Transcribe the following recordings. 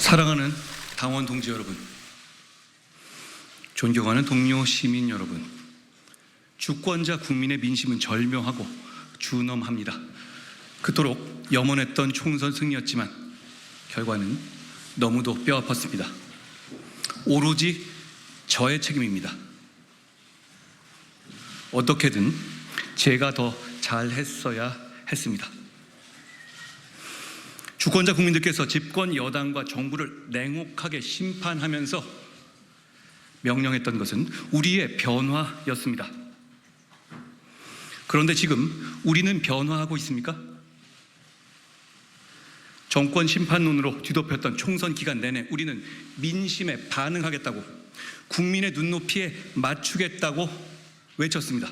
사랑하는 당원 동지 여러분, 존경하는 동료 시민 여러분, 주권자 국민의 민심은 절묘하고 준엄합니다. 그토록 염원했던 총선 승리였지만 결과는 너무도 뼈아팠습니다. 오로지 저의 책임입니다. 어떻게든 제가 더 잘했어야 했습니다. 주권자 국민들께서 집권 여당과 정부를 냉혹하게 심판하면서 명령했던 것은 우리의 변화였습니다. 그런데 지금 우리는 변화하고 있습니까? 정권 심판론으로 뒤덮였던 총선 기간 내내 우리는 민심에 반응하겠다고, 국민의 눈높이에 맞추겠다고 외쳤습니다.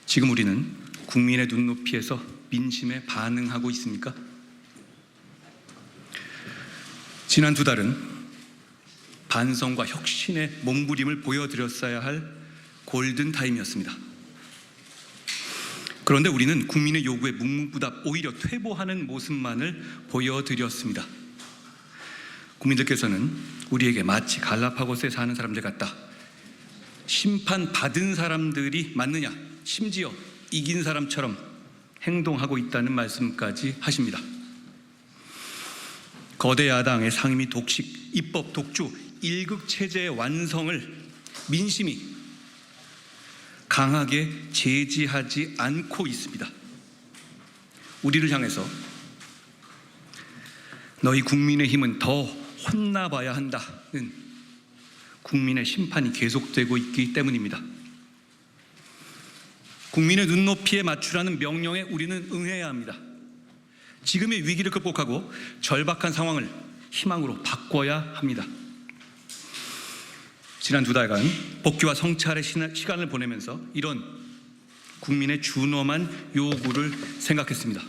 지금 우리는 국민의 눈높이에서 민심에 반응하고 있습니까? 지난 두 달은 반성과 혁신의 몸부림을 보여드렸어야 할 골든타임이었습니다. 그런데 우리는 국민의 요구에 묵묵부답 오히려 퇴보하는 모습만을 보여드렸습니다. 국민들께서는 우리에게 마치 갈라파고스에 사는 사람들 같다, 심판받은 사람들이 맞느냐, 심지어 이긴 사람처럼 행동하고 있다는 말씀까지 하십니다. 거대 야당의 상임위 독식, 입법 독주, 일극 체제의 완성을 민심이 강하게 제지하지 않고 있습니다. 우리를 향해서 너희 국민의힘은 더 혼나봐야 한다는 국민의 심판이 계속되고 있기 때문입니다. 국민의 눈높이에 맞추라는 명령에 우리는 응해야 합니다. 지금의 위기를 극복하고 절박한 상황을 희망으로 바꿔야 합니다. 지난 두 달간 복귀와 성찰의 시간을 보내면서 이런 국민의 준엄한 요구를 생각했습니다.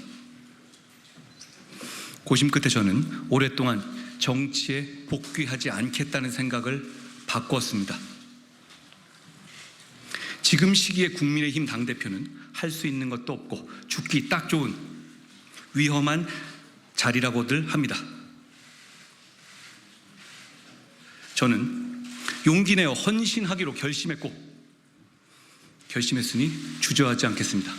고심 끝에 저는 오랫동안 정치에 복귀하지 않겠다는 생각을 바꿨습니다. 지금 시기에 국민의힘 당대표는 할 수 있는 것도 없고 죽기 딱 좋은 위험한 자리라고들 합니다. 저는 용기 내어 헌신하기로 결심했으니 주저하지 않겠습니다.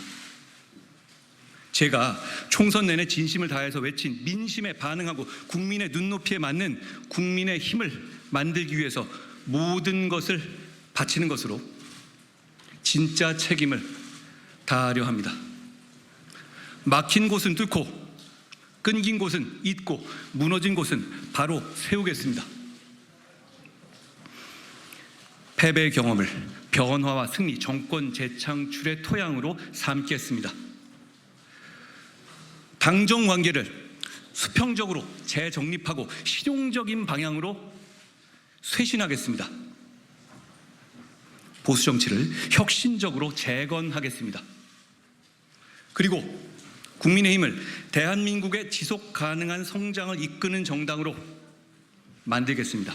제가 총선 내내 진심을 다해서 외친 민심에 반응하고 국민의 눈높이에 맞는 국민의 힘을 만들기 위해서 모든 것을 바치는 것으로 진짜 책임을 다하려 합니다. 막힌 곳은 뚫고, 끊긴 곳은 잇고, 무너진 곳은 바로 세우겠습니다. 패배의 경험을 변화와 승리, 정권 재창출의 토양으로 삼겠습니다. 당정 관계를 수평적으로 재정립하고 실용적인 방향으로 쇄신하겠습니다. 보수 정치를 혁신적으로 재건하겠습니다. 그리고 국민의힘을 대한민국의 지속 가능한 성장을 이끄는 정당으로 만들겠습니다.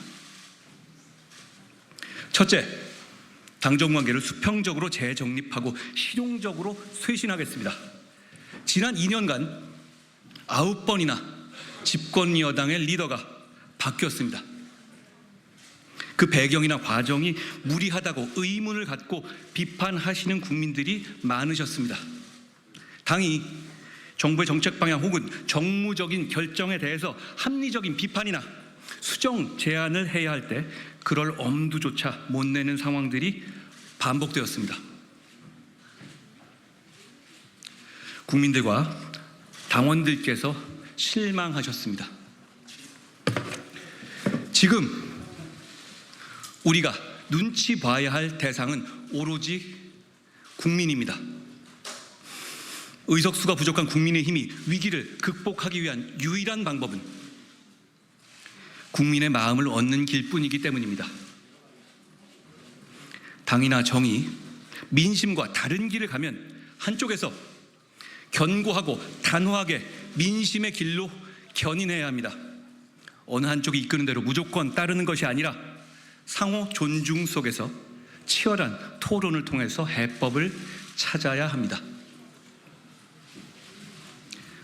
첫째, 당정관계를 수평적으로 재정립하고 실용적으로 쇄신하겠습니다. 지난 2년간 9번이나 집권 여당의 리더가 바뀌었습니다. 그 배경이나 과정이 무리하다고 의문을 갖고 비판하시는 국민들이 많으셨습니다. 당이 정부의 정책 방향 혹은 정무적인 결정에 대해서 합리적인 비판이나 수정 제안을 해야 할 때 그럴 엄두조차 못 내는 상황들이 반복되었습니다. 국민들과 당원들께서 실망하셨습니다. 지금 우리가 눈치 봐야 할 대상은 오로지 국민입니다. 의석수가 부족한 국민의힘이 위기를 극복하기 위한 유일한 방법은 국민의 마음을 얻는 길뿐이기 때문입니다. 당이나 정이 민심과 다른 길을 가면 한쪽에서 견고하고 단호하게 민심의 길로 견인해야 합니다. 어느 한쪽이 이끄는 대로 무조건 따르는 것이 아니라 상호 존중 속에서 치열한 토론을 통해서 해법을 찾아야 합니다.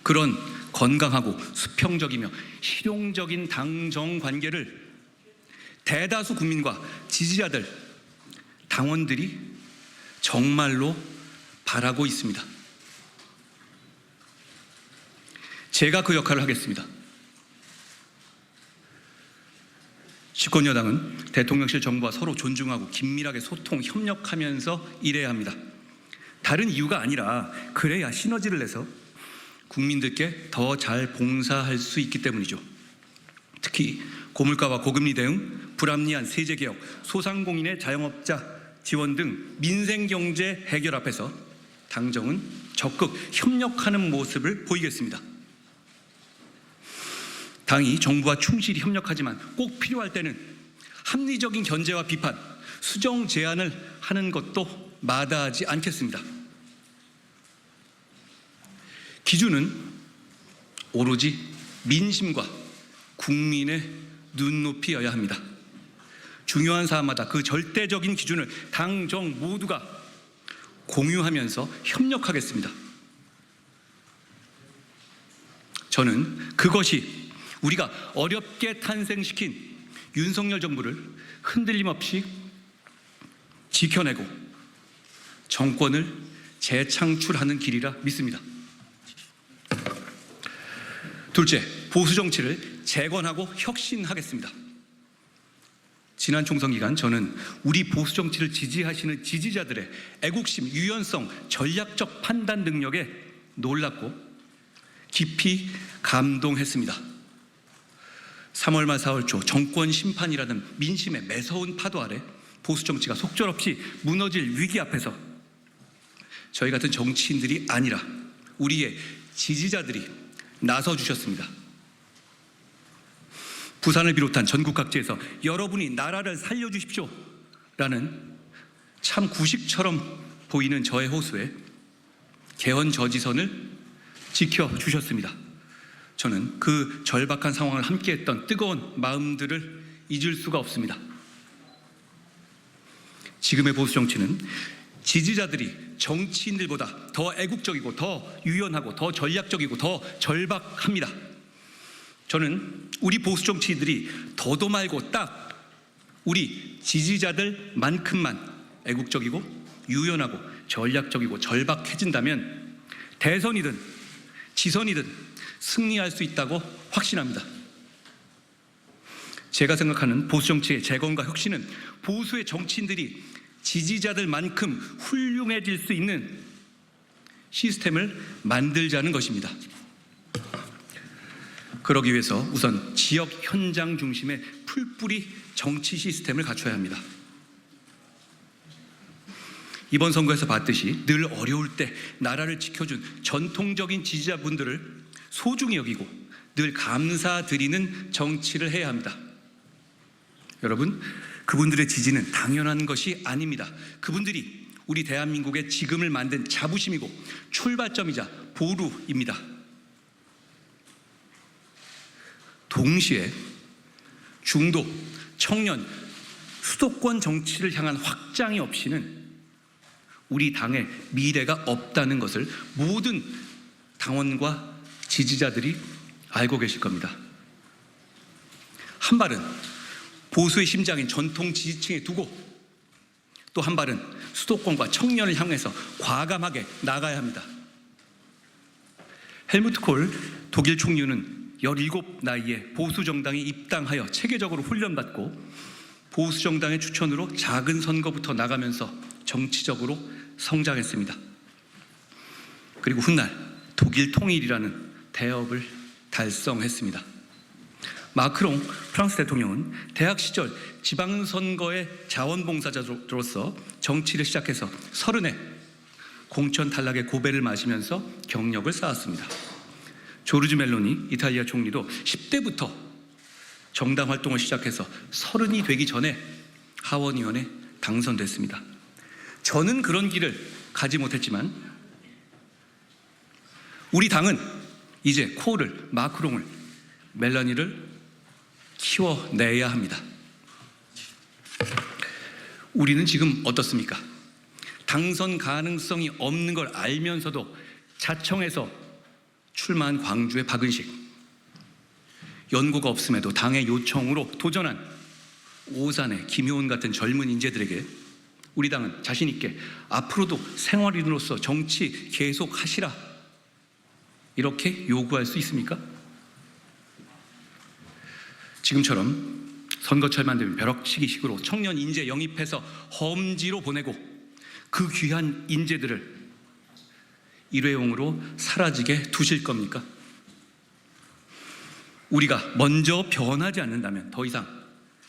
그런 건강하고 수평적이며 실용적인 당정 관계를 대다수 국민과 지지자들, 당원들이 정말로 바라고 있습니다. 제가 그 역할을 하겠습니다. 집권여당은 대통령실 정부와 서로 존중하고 긴밀하게 소통, 협력하면서 일해야 합니다. 다른 이유가 아니라 그래야 시너지를 내서 국민들께 더 잘 봉사할 수 있기 때문이죠. 특히 고물가와 고금리 대응, 불합리한 세제개혁, 소상공인의 자영업자 지원 등 민생경제 해결 앞에서 당정은 적극 협력하는 모습을 보이겠습니다. 당이 정부와 충실히 협력하지만 꼭 필요할 때는 합리적인 견제와 비판, 수정 제안을 하는 것도 마다하지 않겠습니다. 기준은 오로지 민심과 국민의 눈높이여야 합니다. 중요한 사안마다 그 절대적인 기준을 당정 모두가 공유하면서 협력하겠습니다. 저는 그것이 우리가 어렵게 탄생시킨 윤석열 정부를 흔들림 없이 지켜내고 정권을 재창출하는 길이라 믿습니다. 둘째, 보수 정치를 재건하고 혁신하겠습니다. 지난 총선 기간 저는 우리 보수 정치를 지지하시는 지지자들의 애국심, 유연성, 전략적 판단 능력에 놀랍고 깊이 감동했습니다. 3월 말 4월 초 정권 심판이라는 민심의 매서운 파도 아래 보수 정치가 속절없이 무너질 위기 앞에서 저희 같은 정치인들이 아니라 우리의 지지자들이 나서주셨습니다. 부산을 비롯한 전국 각지에서 여러분이 나라를 살려주십시오 라는 참 구식처럼 보이는 저의 호소에 개헌 저지선을 지켜주셨습니다. 저는 그 절박한 상황을 함께했던 뜨거운 마음들을 잊을 수가 없습니다. 지금의 보수 정치는 지지자들이 정치인들보다 더 애국적이고 더 유연하고 더 전략적이고 더 절박합니다. 저는 우리 보수 정치인들이 더도 말고 딱 우리 지지자들만큼만 애국적이고 유연하고 전략적이고 절박해진다면 대선이든 지선이든 승리할 수 있다고 확신합니다. 제가 생각하는 보수 정치의 재건과 혁신은 보수의 정치인들이 지지자들만큼 훌륭해질 수 있는 시스템을 만들자는 것입니다. 그러기 위해서 우선 지역 현장 중심의 풀뿌리 정치 시스템을 갖춰야 합니다. 이번 선거에서 봤듯이 늘 어려울 때 나라를 지켜준 전통적인 지지자분들을 소중히 여기고 늘 감사드리는 정치를 해야 합니다. 여러분, 그분들의 지지는 당연한 것이 아닙니다. 그분들이 우리 대한민국의 지금을 만든 자부심이고 출발점이자 보루입니다. 동시에 중도, 청년, 수도권 정치를 향한 확장이 없이는 우리 당의 미래가 없다는 것을 모든 당원과 지지자들이 알고 계실 겁니다. 한 발은 보수의 심장인 전통 지지층에 두고 또 한 발은 수도권과 청년을 향해서 과감하게 나가야 합니다. 헬무트 콜 독일 총리는 17 나이에 보수 정당에 입당하여 체계적으로 훈련받고 보수 정당의 추천으로 작은 선거부터 나가면서 정치적으로 성장했습니다. 그리고 훗날 독일 통일이라는 대업을 달성했습니다. 마크롱 프랑스 대통령은 대학 시절 지방선거의 자원봉사자로서 정치를 시작해서 30에 공천 탈락의 고배를 마시면서 경력을 쌓았습니다. 조르지 멜로니 이탈리아 총리도 10대부터 정당 활동을 시작해서 30이 되기 전에 하원의원에 당선됐습니다. 저는 그런 길을 가지 못했지만 우리 당은 이제 콜을, 마크롱을, 멜로니를 키워내야 합니다. 우리는 지금 어떻습니까? 당선 가능성이 없는 걸 알면서도 자청해서 출마한 광주의 박은식, 연고가 없음에도 당의 요청으로 도전한 오산의 김효은 같은 젊은 인재들에게 우리 당은 자신 있게 앞으로도 생활인으로서 정치 계속하시라 이렇게 요구할 수 있습니까? 지금처럼 선거철만 되면 벼락치기식으로 청년 인재 영입해서 험지로 보내고 그 귀한 인재들을 일회용으로 사라지게 두실 겁니까? 우리가 먼저 변하지 않는다면 더 이상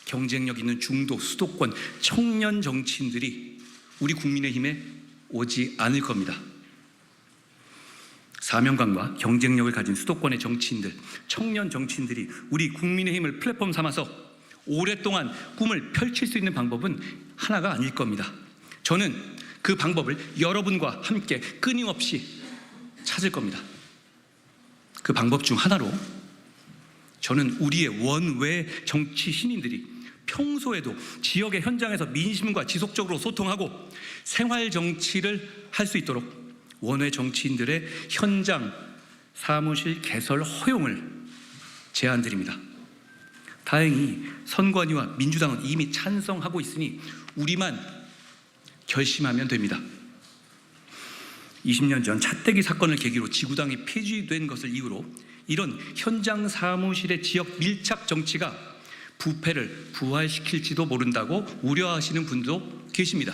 경쟁력 있는 중도, 수도권, 청년 정치인들이 우리 국민의힘에 오지 않을 겁니다. 사명감과 경쟁력을 가진 수도권의 정치인들, 청년 정치인들이 우리 국민의힘을 플랫폼 삼아서 오랫동안 꿈을 펼칠 수 있는 방법은 하나가 아닐 겁니다. 저는 그 방법을 여러분과 함께 끊임없이 찾을 겁니다. 그 방법 중 하나로 저는 우리의 원외 정치 신인들이 평소에도 지역의 현장에서 민심과 지속적으로 소통하고 생활 정치를 할 수 있도록 원외 정치인들의 현장 사무실 개설 허용을 제안드립니다. 다행히 선관위와 민주당은 이미 찬성하고 있으니 우리만 결심하면 됩니다. 20년 전 차떼기 사건을 계기로 지구당이 폐지된 것을 이유로 이런 현장 사무실의 지역 밀착 정치가 부패를 부활시킬지도 모른다고 우려하시는 분도 계십니다.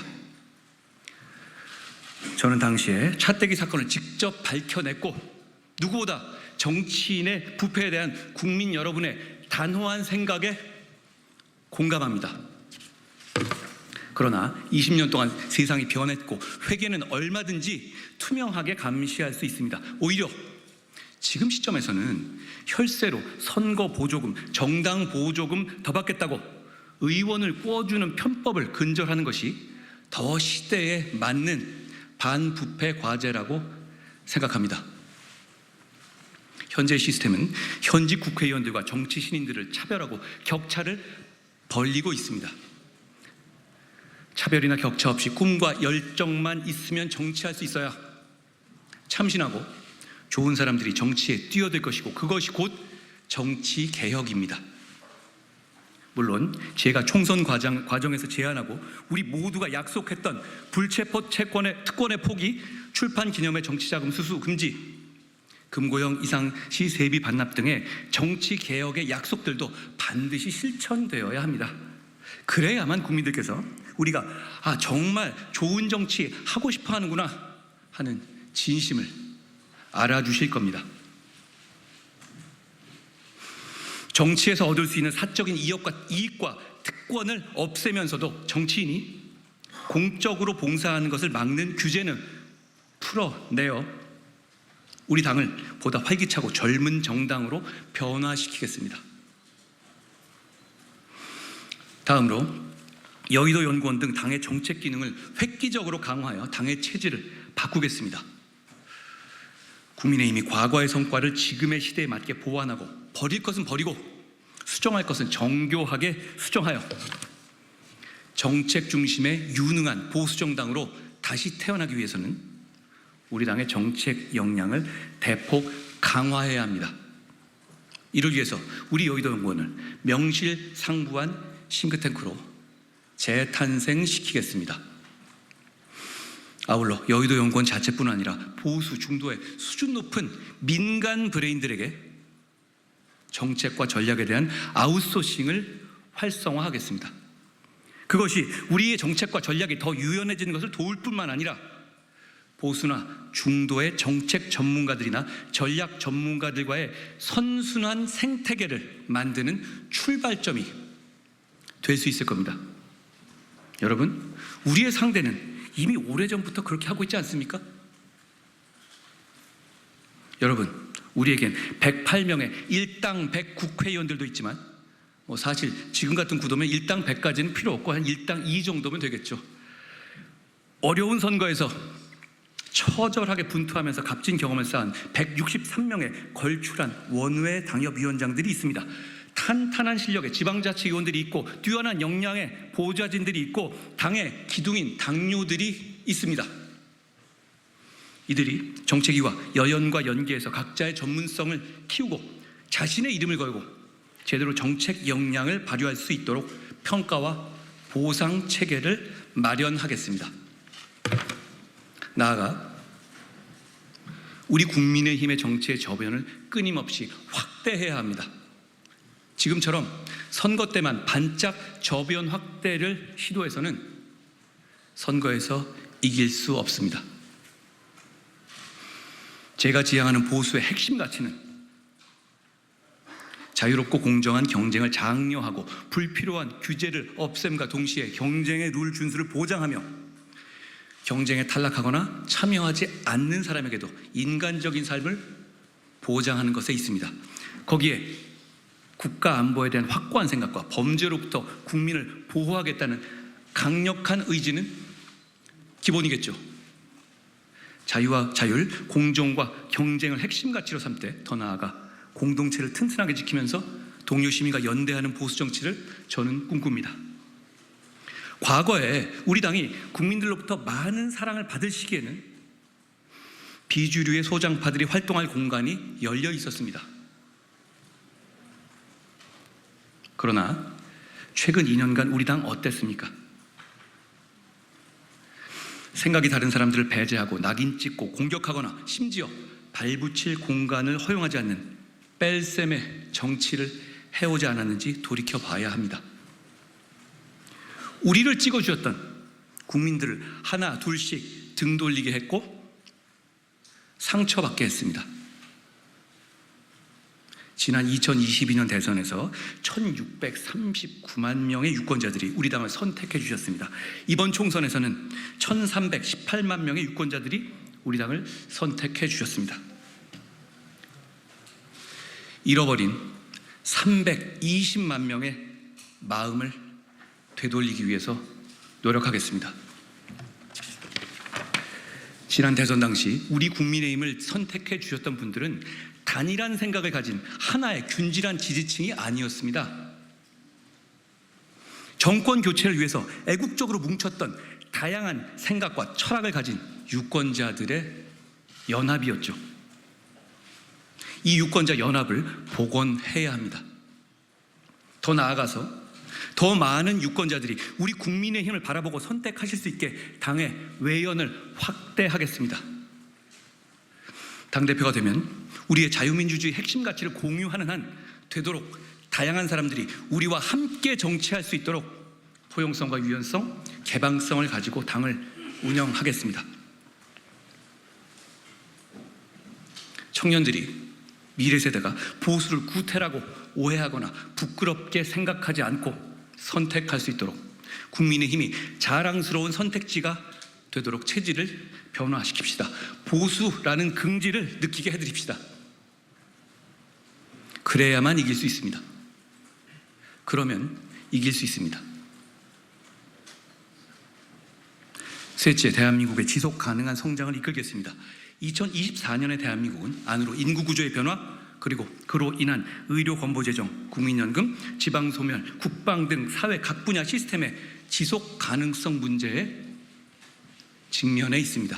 저는 당시에 차떼기 사건을 직접 밝혀냈고 누구보다 정치인의 부패에 대한 국민 여러분의 단호한 생각에 공감합니다. 그러나 20년 동안 세상이 변했고 회계는 얼마든지 투명하게 감시할 수 있습니다. 오히려 지금 시점에서는 혈세로 선거 보조금, 정당 보조금 더 받겠다고 의원을 구워주는 편법을 근절하는 것이 더 시대에 맞는 반부패 과제라고 생각합니다. 현재 시스템은 현직 국회의원들과 정치 신인들을 차별하고 격차를 벌리고 있습니다. 차별이나 격차 없이 꿈과 열정만 있으면 정치할 수 있어야 참신하고 좋은 사람들이 정치에 뛰어들 것이고 그것이 곧 정치 개혁입니다. 물론 제가 총선 과정에서 제안하고 우리 모두가 약속했던 불체포 특권의 포기, 출판 기념회 정치자금 수수 금지, 금고형 이상 시세비 반납 등의 정치 개혁의 약속들도 반드시 실천되어야 합니다. 그래야만 국민들께서 우리가 정말 좋은 정치 하고 싶어 하는구나 하는 진심을 알아주실 겁니다. 정치에서 얻을 수 있는 사적인 이익과 특권을 없애면서도 정치인이 공적으로 봉사하는 것을 막는 규제는 풀어내어 우리 당을 보다 활기차고 젊은 정당으로 변화시키겠습니다. 다음으로 여의도 연구원 등 당의 정책 기능을 획기적으로 강화하여 당의 체질을 바꾸겠습니다. 국민의힘이 과거의 성과를 지금의 시대에 맞게 보완하고 버릴 것은 버리고 수정할 것은 정교하게 수정하여 정책 중심의 유능한 보수정당으로 다시 태어나기 위해서는 우리 당의 정책 역량을 대폭 강화해야 합니다. 이를 위해서 우리 여의도 연구원을 명실상부한 싱크탱크로 재탄생시키겠습니다. 아울러 여의도 연구원 자체뿐 아니라 보수 중도의 수준 높은 민간 브레인들에게 정책과 전략에 대한 아웃소싱을 활성화하겠습니다. 그것이 우리의 정책과 전략이 더 유연해지는 것을 도울 뿐만 아니라 보수나 중도의 정책 전문가들이나 전략 전문가들과의 선순환 생태계를 만드는 출발점이 될 수 있을 겁니다. 여러분, 우리의 상대는 이미 오래전부터 그렇게 하고 있지 않습니까? 여러분, 우리에겐 108명의 일당 100 국회의원들도 있지만 사실 지금 같은 구도면 일당 100까지는 필요 없고 한 일당 2 정도면 되겠죠. 어려운 선거에서 처절하게 분투하면서 값진 경험을 쌓은 163명의 걸출한 원외 당협위원장들이 있습니다. 탄탄한 실력의 지방자치위원들이 있고 뛰어난 역량의 보좌진들이 있고 당의 기둥인 당뇨들이 있습니다. 이들이 정책위와 여연과 연계해서 각자의 전문성을 키우고 자신의 이름을 걸고 제대로 정책 역량을 발휘할 수 있도록 평가와 보상 체계를 마련하겠습니다. 나아가 우리 국민의힘의 정치의 저변을 끊임없이 확대해야 합니다. 지금처럼 선거 때만 반짝 저변 확대를 시도해서는 선거에서 이길 수 없습니다. 제가 지향하는 보수의 핵심 가치는 자유롭고 공정한 경쟁을 장려하고 불필요한 규제를 없앰과 동시에 경쟁의 룰 준수를 보장하며 경쟁에 탈락하거나 참여하지 않는 사람에게도 인간적인 삶을 보장하는 것에 있습니다. 거기에 국가 안보에 대한 확고한 생각과 범죄로부터 국민을 보호하겠다는 강력한 의지는 기본이겠죠. 자유와 자율, 공정과 경쟁을 핵심 가치로 삼되 더 나아가 공동체를 튼튼하게 지키면서 동료 시민과 연대하는 보수 정치를 저는 꿈꿉니다. 과거에 우리 당이 국민들로부터 많은 사랑을 받을 시기에는 비주류의 소장파들이 활동할 공간이 열려 있었습니다. 그러나 최근 2년간 우리 당 어땠습니까? 생각이 다른 사람들을 배제하고 낙인 찍고 공격하거나 심지어 발붙일 공간을 허용하지 않는 뺄셈의 정치를 해오지 않았는지 돌이켜봐야 합니다. 우리를 찍어주었던 국민들을 하나 둘씩 등 돌리게 했고 상처받게 했습니다. 지난 2022년 대선에서 1639만 명의 유권자들이 우리 당을 선택해 주셨습니다. 이번 총선에서는 1318만 명의 유권자들이 우리 당을 선택해 주셨습니다. 잃어버린 320만 명의 마음을 되돌리기 위해서 노력하겠습니다. 지난 대선 당시 우리 국민의힘을 선택해 주셨던 분들은 단일한 생각을 가진 하나의 균질한 지지층이 아니었습니다. 정권 교체를 위해서 애국적으로 뭉쳤던 다양한 생각과 철학을 가진 유권자들의 연합이었죠. 이 유권자 연합을 복원해야 합니다. 더 나아가서 더 많은 유권자들이 우리 국민의힘을 바라보고 선택하실 수 있게 당의 외연을 확대하겠습니다. 당대표가 되면 우리의 자유민주주의 핵심 가치를 공유하는 한 되도록 다양한 사람들이 우리와 함께 정치할 수 있도록 포용성과 유연성, 개방성을 가지고 당을 운영하겠습니다. 청년들이 미래 세대가 보수를 구태라고 오해하거나 부끄럽게 생각하지 않고 선택할 수 있도록 국민의힘이 자랑스러운 선택지가 되도록 체질을 변화시킵시다. 보수라는 긍지를 느끼게 해드립시다. 그래야만 이길 수 있습니다. 그러면 이길 수 있습니다. 셋째, 대한민국의 지속 가능한 성장을 이끌겠습니다. 2024년의 대한민국은 안으로 인구 구조의 변화, 그리고 그로 인한 의료 건보 재정, 국민연금, 지방소멸, 국방 등 사회 각 분야 시스템의 지속 가능성 문제에 직면해 있습니다.